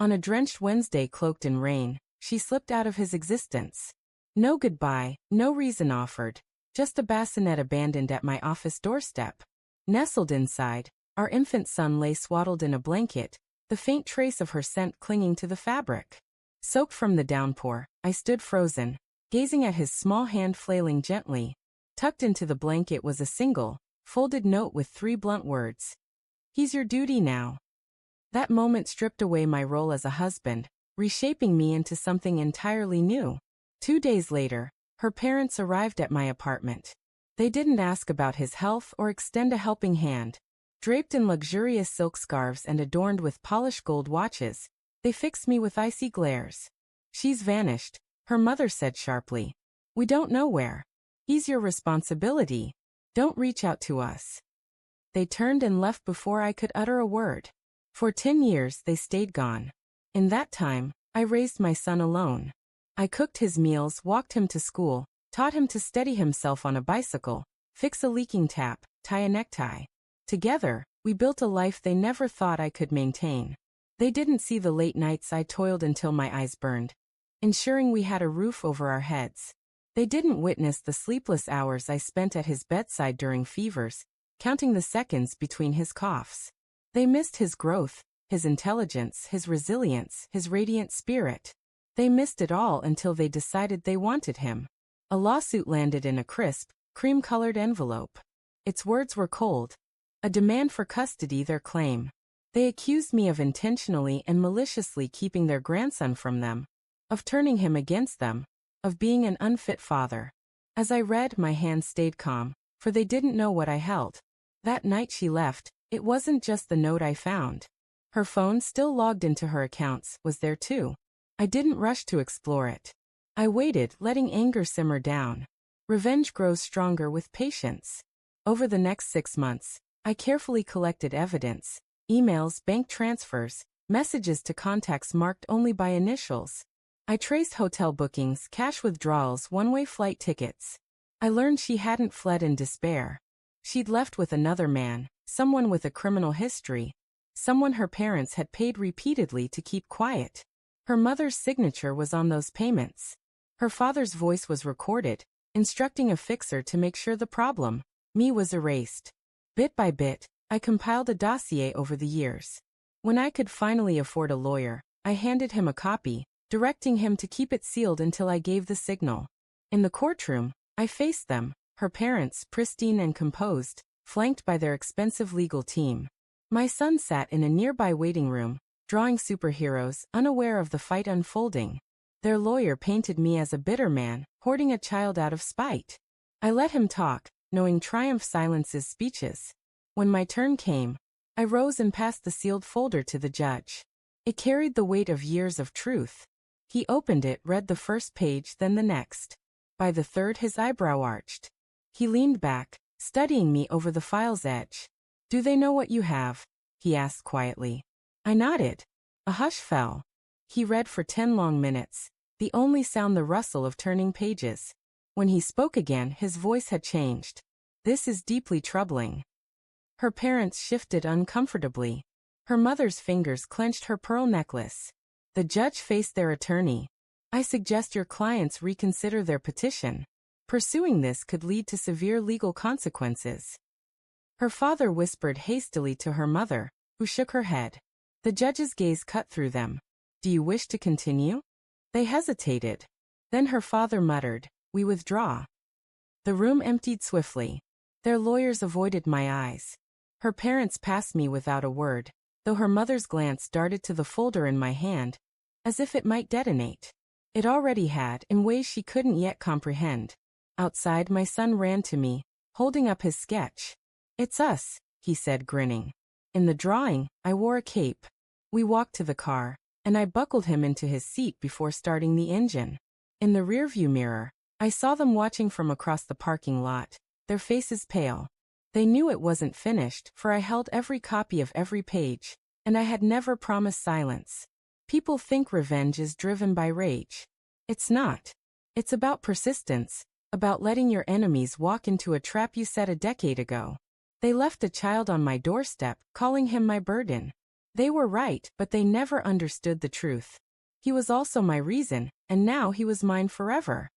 On a drenched Wednesday cloaked in rain, she slipped out of his existence. No goodbye, no reason offered, just a bassinet abandoned at my office doorstep. Nestled inside, our infant son lay swaddled in a blanket, the faint trace of her scent clinging to the fabric. Soaked from the downpour, I stood frozen, gazing at his small hand flailing gently. Tucked into the blanket was a single, folded note with 3 blunt words. "He's your duty now." That moment stripped away my role as a husband, reshaping me into something entirely new. 2 days later, her parents arrived at my apartment. They didn't ask about his health or extend a helping hand. Draped in luxurious silk scarves and adorned with polished gold watches, they fixed me with icy glares. "She's vanished," her mother said sharply. "We don't know where. He's your responsibility. Don't reach out to us." They turned and left before I could utter a word. For 10 years they stayed gone. In that time, I raised my son alone. I cooked his meals, walked him to school, taught him to steady himself on a bicycle, fix a leaking tap, tie a necktie. Together, we built a life they never thought I could maintain. They didn't see the late nights I toiled until my eyes burned, ensuring we had a roof over our heads. They didn't witness the sleepless hours I spent at his bedside during fevers, counting the seconds between his coughs. They missed his growth, his intelligence, his resilience, his radiant spirit. They missed it all until they decided they wanted him. A lawsuit landed in a crisp, cream-colored envelope. Its words were cold. A demand for custody, their claim. They accused me of intentionally and maliciously keeping their grandson from them, of turning him against them, of being an unfit father. As I read, my hands stayed calm, for they didn't know what I held. That night she left, it wasn't just the note I found. Her phone, still logged into her accounts, was there too. I didn't rush to explore it. I waited, letting anger simmer down. Revenge grows stronger with patience. Over the next 6 months, I carefully collected evidence: emails, bank transfers, messages to contacts marked only by initials. I traced hotel bookings, cash withdrawals, one-way flight tickets. I learned she hadn't fled in despair. She'd left with another man, someone with a criminal history, someone her parents had paid repeatedly to keep quiet. Her mother's signature was on those payments. Her father's voice was recorded, instructing a fixer to make sure the problem, me, was erased. Bit by bit, I compiled a dossier over the years. When I could finally afford a lawyer, I handed him a copy, directing him to keep it sealed until I gave the signal. In the courtroom, I faced them, her parents, pristine and composed, flanked by their expensive legal team. My son sat in a nearby waiting room, drawing superheroes, unaware of the fight unfolding. Their lawyer painted me as a bitter man, hoarding a child out of spite. I let him talk, knowing triumph silences speeches. When my turn came, I rose and passed the sealed folder to the judge. It carried the weight of years of truth. He opened it, read the first page, then the next. By the third, his eyebrow arched. He leaned back, studying me over the file's edge. "Do they know what you have?" he asked quietly. I nodded. A hush fell. He read for 10 long minutes, the only sound the rustle of turning pages. When he spoke again, his voice had changed. "This is deeply troubling." Her parents shifted uncomfortably. Her mother's fingers clenched her pearl necklace. The judge faced their attorney. "I suggest your clients reconsider their petition. Pursuing this could lead to severe legal consequences." Her father whispered hastily to her mother, who shook her head. The judge's gaze cut through them. "Do you wish to continue?" They hesitated. Then her father muttered, "We withdraw." The room emptied swiftly. Their lawyers avoided my eyes. Her parents passed me without a word, though her mother's glance darted to the folder in my hand, as if it might detonate. It already had, in ways she couldn't yet comprehend. Outside, my son ran to me, holding up his sketch. "It's us," he said, grinning. In the drawing, I wore a cape. We walked to the car, and I buckled him into his seat before starting the engine. In the rearview mirror, I saw them watching from across the parking lot, their faces pale. They knew it wasn't finished, for I held every copy of every page, and I had never promised silence. People think revenge is driven by rage. It's not. It's about persistence, about letting your enemies walk into a trap you set a decade ago. They left a child on my doorstep, calling him my burden. They were right, but they never understood the truth. He was also my reason, and now he was mine forever.